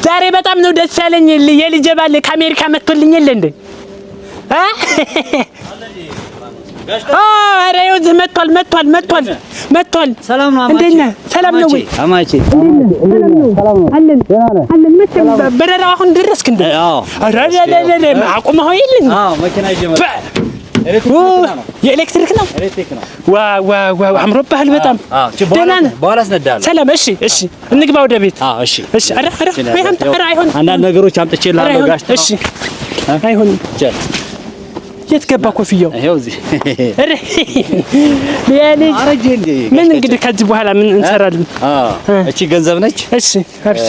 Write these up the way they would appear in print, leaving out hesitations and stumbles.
ዛሬ በጣም ነው ደስ ያለኝ የልጄ ባል ከአሜሪካ መጥቶልኝ የለ እንዴ ኧረ ይኸውልህ መጥቷል ሰላም ነው አማቼ እንዴት ነህ ሰላም ነው ወይ አማቼ ሰላም ነው አለን መቼም በረራው አሁን ደረስክ እንዴ አዎ አቁመኸው የለን አዎ መኪና ይዤ የኤሌክትሪክ ነው ዋው አምሮብሃል በጣም ደህና ነህ በኋላ አስነዳለሁ ሰላም እሺ እንግባ ወደ ቤት እሺ ኧረ አይሆን አንዳንድ ነገሮች አምጥቼልሃለሁ ጋሽ እሺ አይሆንም የት ገባ ኮፍያው ይኸው እዚህ ያለኝ አረጀ እንዴ ምን እንግዲህ ከዚህ በኋላ ምን እንሰራለን እቺ ገንዘብ ነች እሺ አብሽ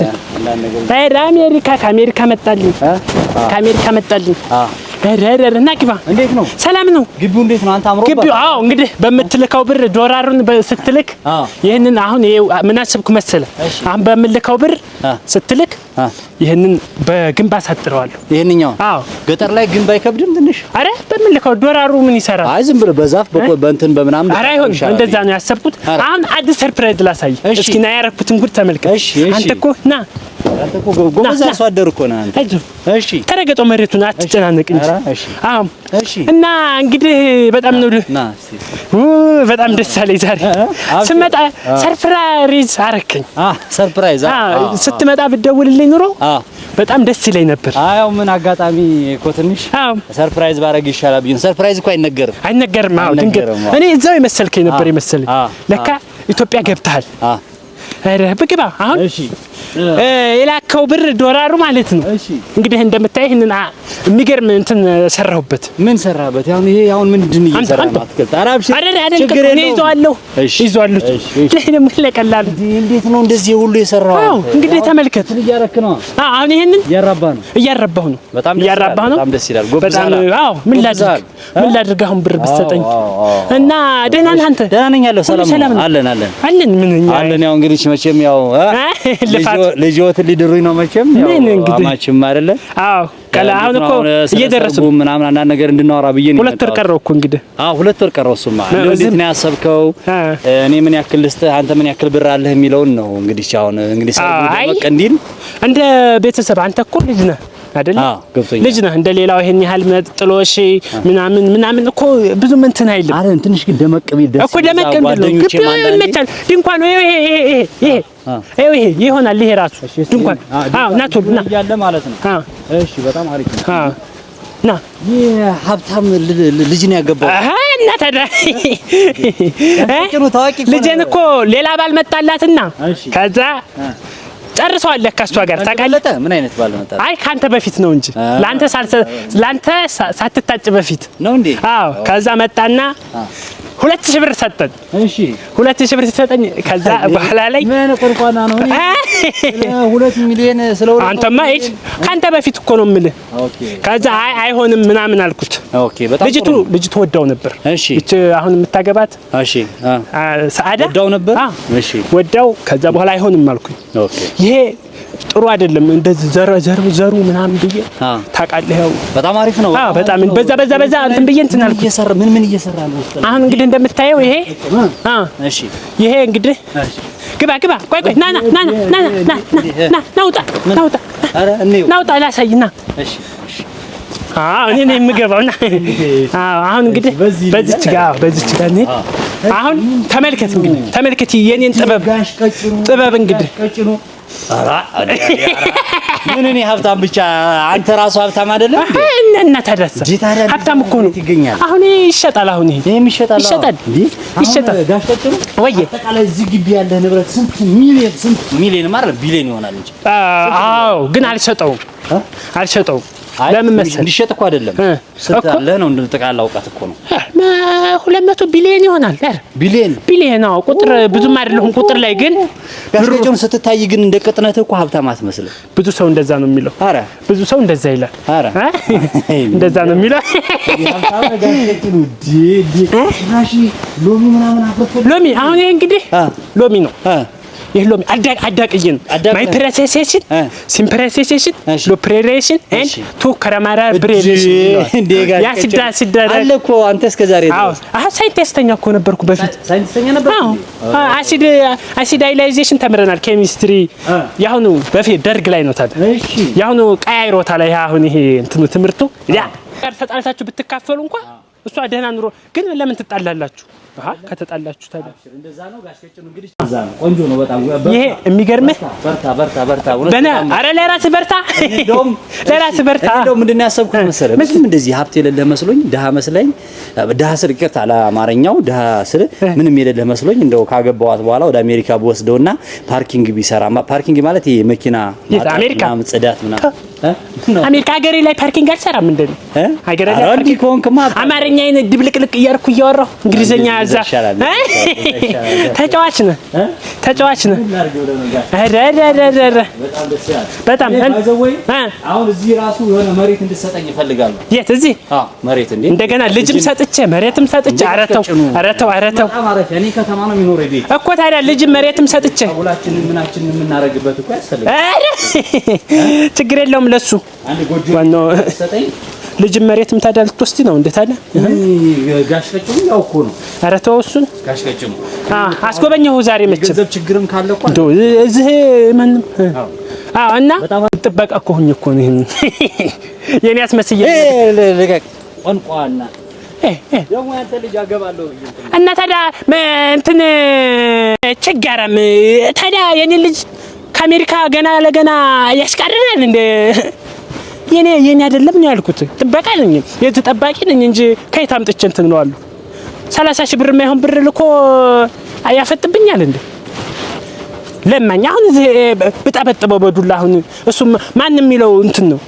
ከአሜሪካ መጣልኝ እና ግባ እንዴት ነው ሰላም ነው ግቢው እንዴት ነው አንተ አምሮባ ግቢው አዎ እንግዲህ በምትልከው ብር ዶላሩን ስትልክ ይሄንን አሁን ምን አሰብኩ መሰለ አሁን በምልከው ብር ስትልክ ይሄንን በግንብ አሳጥረዋለሁ ይሄንኛው አዎ ገጠር ላይ ግንብ አይከብድም ትንሽ አረ በምልከው ዶላሩ ምን ይሰራል አይ ዝም ብሎ በዛፍ በእንትን በምናምን አረ አይሆን እንደዛ ነው ያሰብኩት አሁን አዲስ ሰርፕራይዝ ላሳይ እስኪ ና ያረኩትን ጉድ ተመልከት አንተ እኮ ና ጎበዝ አርሶ አደር እኮ ነህ አንተ እሺ ተረገጠው መሬቱን አትጨናነቅ እንጂ አዎ እሺ እና እንግዲህ በጣም ነው ና እስቲ በጣም ደስ አለኝ ዛሬ ስመጣ ሰርፕራይዝ አረከኝ ሰርፕራይዝ ስትመጣ ብትደውልልኝ ኑሮ በጣም ደስ ይለኝ ነበር አዎ ምን አጋጣሚ እኮ ትንሽ ሰርፕራይዝ ባረግ ይሻላል ቢሆን ሰርፕራይዝ እኮ አይነገርም አዎ ድንገት እኔ እዛው የመሰልከኝ ነበር የመሰለኝ ለካ ኢትዮጵያ ገብተሃል አረ በግባ አሁን እሺ የላከው ብር ዶላሩ ማለት ነው እሺ እንግዲህ እንደምታይ ይሄንን የሚገርም እንትን ሰራሁበት ምን ሰራበት ያው ይሄ ያው ምንድን እየሰራ ነው አትከልታ አራብሽ ችግር ነው ይዟለሁ ይሄ ደግሞ ለቀላል እንዴት ነው እንደዚህ ሁሉ የሰራው አዎ እንግዲህ ተመልከት እያረክ ነው አሁን ይሄንን እያራባህ ነው በጣም ደስ ይላል በጣም አዎ ምን ላድርግ አሁን ብር ብትሰጠኝ እና ደህና ነህ አንተ ደህና ነኝ ያለው ሰላም አለን ምን አለን ያው እንግዲህ መቼም ያው ልጅዎት ሊድሩኝ ነው መቼም ያው አማችም አይደለ አዎ ቀላ አሁን እኮ እየደረሱ ምናምን አንዳንድ ነገር እንድናወራ ብዬ ነው 2 ወር ቀረው እኮ እንግዲህ 2 ወር ቀረው እሱማ እንዴት ነው ያሰብከው እኔ ምን ያክል ልስጥህ አንተ ምን ያክል ብር አለህ የሚለውን ነው እንግዲህ አሁን እንግዲህ ሰው ደመቅ እንዲል እንደ ቤተሰብ አንተ እኮ ልጅ ነህ አይደል ልጅ ነህ እንደሌላው ይሄን ያህል ጥሎሽ ምናምን እኮ ብዙ እንትን አይልም አረ ትንሽ ግን ደመቅ ቢል ደስ እኮ ደመቅ ቢል ይመቻል ድንኳን ይሄ ይሆናል ይሄ ራሱ ድንኳን ናቶል ና ያለ ማለት ነው እሺ በጣም አሪፍ ነው ና የሀብታም ልጅ ነው ያገባው እና ታዲያ ልጅን እኮ ሌላ ባል መጣላትና ከዛ ጨርሰዋል ለካ እሷ ጋር ታውቃለህ ምን አይነት ባል መጣ አይ ካንተ በፊት ነው እንጂ ላንተ ሳትታጭ በፊት ነው እንዴ አዎ ከዛ መጣና 2000 ብር ሰጠኝ እሺ 2000 ብር ሰጠኝ ከዛ በኋላ ላይ ምን ቆርቋና ነው 2 ሚሊዮን ስለሆነ አንተማ እሺ ካንተ በፊት እኮ ነው የምልህ ኦኬ ከዛ አይሆንም ምናምን አልኩት ኦኬ በጣም ልጅቱ ወዳው ነበር እሺ እቺ አሁን የምታገባት እሺ ሰዓዳ ወዳው ነበር እሺ ወዳው ከዛ በኋላ አይሆንም አልኩኝ ኦኬ ይሄ ጥሩ አይደለም እንደዚህ ዘሩ ምናምን ብዬ ታውቃለህ ያው በጣም አሪፍ ነው በጣም በዛ እንትን ብዬ እንትን አልኩ ምን እየሰራ ነው አሁን እንግዲህ እንደምታየው ይሄ እሺ ይሄ እንግዲህ ግባ ቆይ ናውጣ አረ እንዴ ናውጣ ላሳይና እሺ እኔ ነኝ የምገባውና አሁን እንግዲህ በዚች ጋር ነኝ አሁን ተመልከት የኔን ጥበብ እንግዲህ ምን እኔ ሀብታም ብቻ አንተ ራሱ ሀብታም አይደለም እና ታደሰ ሀብታም እኮ ነው አሁን ይሸጣል አሁን ይሄም ይሸጣል ጋሽ ቀጭሩ ወይ አጠቃላይ እዚህ ግቢ ያለ ንብረት ስንት ሚሊዮን ማለት ቢሊዮን ይሆናል እንጂ አዎ ግን አልሸጠውም ለምን መሰለህ እንዲሸጥ እኮ አይደለም ስታለ ነው እንደጠቃላ አውቃት እኮ ነው 200 ቢሊዮን ይሆናል ቢሊዮን ነው ቁጥር ብዙም አይደለም ቁጥር ላይ ግን ብሩን ስትታይ ግን እንደ ቅጥነት እኮ ሀብታም አትመስልም ብዙ ሰው እንደዛ ነው የሚለው አረ ብዙ ሰው እንደዛ ይላል አረ እንደዛ ነው የሚለው ሀብታም ጋር ራሺ ሎሚ ምናምን አፈፈ ሎሚ አሁን ይሄ እንግዲህ ሎሚ ነው የለም አዳቅይን ማይ ፕሮሰሴሽን ሲምፕሮሰሴሽን ሎ ፕሬሬሽን ኤንድ ቱ ከረማራ ብሬሬሽን ያስዳ አለ እኮ አንተ እስከ ዛሬ ሳይንቲስተኛ እኮ ነበርኩ በፊት ሳይንቲስተኛ ነበርኩ አሲዳይላይዜሽን ተምረናል ኬሚስትሪ ያሁኑ በፊት ደርግ ላይ ነው ታዲያ ያሁኑ ቀያይሮታል ያሁን ይሄ እንትኑ ትምርቱ ያ ተጣልታችሁ ብትካፈሉ እንኳን እሷ ደህና ኑሮ ግን ለምን ትጣላላችሁ ከተጣላችሁ ታዲያ እንደዛ ነው ጋሽ ከጭኑ እንግዲህ እንደዛ ነው ቆንጆ ነው በጣም ይሄ የሚገርምህ በርታ በና አረ ለራስ በርታ ለራስ በርታ እንደው ምንድነው ያሰብኩት መሰለህ ምንም እንደዚህ ሀብት የሌለ መስሎኝ ድሃ መስለኝ ድሃ ስል ይቅርታ ለአማርኛው ድሃ ስል ምንም የሌለ መስሎኝ እንደው ካገባዋት በኋላ ወደ አሜሪካ በወስደውና ፓርኪንግ ቢሰራ ፓርኪንግ ማለት ይሄ መኪና አሜሪካ ጽዳት ምናምን አሜሪካ ሀገሬ ላይ ፓርኪንግ አልሰራም እንደኔ ሀገሬ ላይ ፓርኪንግ ኮንክማ አማርኛዬን ድብልቅልቅ እያርኩ እያወራሁ እንግሊዘኛ አዛ ተጫዋች ነህ በጣም አሁን እዚህ ራሱ የሆነ መሬት እንድትሰጠኝ ይፈልጋሉ የት እዚህ መሬት እንዴ እንደገና ልጅም ሰጥቼ መሬትም ሰጥቼ አረተው በጣም አረፈ እኔ ከተማ ነው የሚኖረው ቤት እኮ ታዲያ ልጅም መሬትም ሰጥቼ ሁላችንም ምናችን የምናረግበት እኮ ያስፈልጋል ችግር የለውም ለሱ አንድ ጎጆ ሰጠኝ ልጅ መሬትም ታዲያ ልትወስድ ነው እንዴ ታዲያ ጋሽ ከጭሙ ያው እኮ ነው ኧረ ተው እሱን ጋሽ ከጭሙ አስጎበኘሁ ዛሬ መቼም ገንዘብ ችግርም ካለ እኮ እዚህ ማንም እና ጥበቃ እኮ ሁኝ እኮ ነው ይሄን የኔ አስመስዬ ለቀቅ ቆንቋና ደግሞ አንተ ልጅ አገባለሁ እና ታዲያ እንትን ችጋራም ታዲያ የኔ ልጅ ከአሜሪካ ገና ለገና ያስቀርናል እንደ የኔ አይደለም ነው ያልኩት ጥበቃ ነኝ የተጠባቂ ነኝ እንጂ ከየት አምጥቼ እንትን ነው አሉ 30,000 ብር የማይሆን ብር ልኮ ያፈጥብኛል እንዴ ለማኛ አሁን በጣበጥበው በዱላ አሁን እሱ ማንንም የሚለው እንትን ነው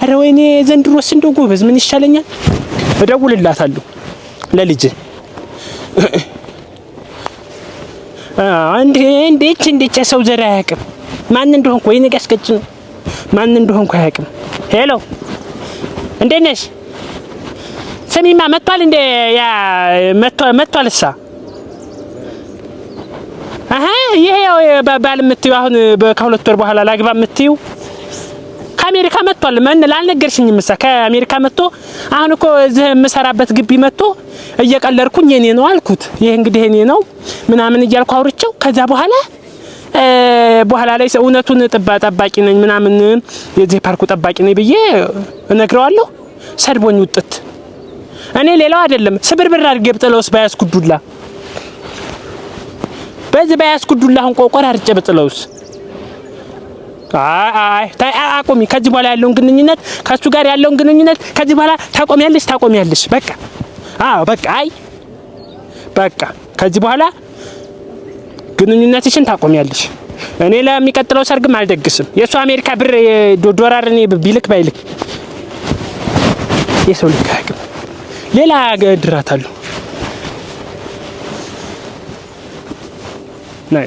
አረ ወይኔ ዘንድሮስ እንደው ጎበዝ ምን ይሻለኛል እደውልላታለሁ ለልጅ እንዴት ሰው ዘራ ያቅም ማን እንደሆንኩ ወይኔ ጋስቀጭ ነው ማን እንደሆንኩ ያቅም ሄሎ እንዴት ነሽ ሰሚማ መጥቷል እንደ ያ መጥቷልሳ ይሄ ባል የምትይው አሁን ከሁለት ወር በኋላ ላግባ የምትይው ከአሜሪካ መጥቷል ማን ላልነገርሽኝም እሳ ከአሜሪካ መጥቶ አሁን እኮ እዚህ የምሰራበት ግቢ መጥቶ እየቀለርኩኝ የኔ ነው አልኩት ይሄ እንግዲህ የኔ ነው ምናምን እያልኩ አውርቼው ከዛ በኋላ ላይ እውነቱን ጠባቂ ነኝ ምናምን የዚህ ፓርኩ ጠባቂ ነኝ ብዬ እነግረዋለሁ ሰድቦኝ ውጥት እኔ ሌላው አይደለም ስብርብር አድርጌ ብጥለውስ ባያስኩዱላ በዚህ ባያስኩዱላ አሁን ቆራርጬ ብጥለውስ አቆሚ ከዚህ በኋላ ያለውን ግንኙነት ከሱ ጋር ያለውን ግንኙነት ከዚህ በኋላ ታቆሚያለሽ በቃ በቃ በቃ ከዚህ በኋላ ግንኙነትሽን ታቆሚያለሽ እኔ ለሚቀጥለው ሰርግም አልደግስም የሱ አሜሪካ ብር ዶላር እኔ ቢልክ ባይልክ የሰው ልክ አያውቅም ሌላ ድራታለሁ ናይ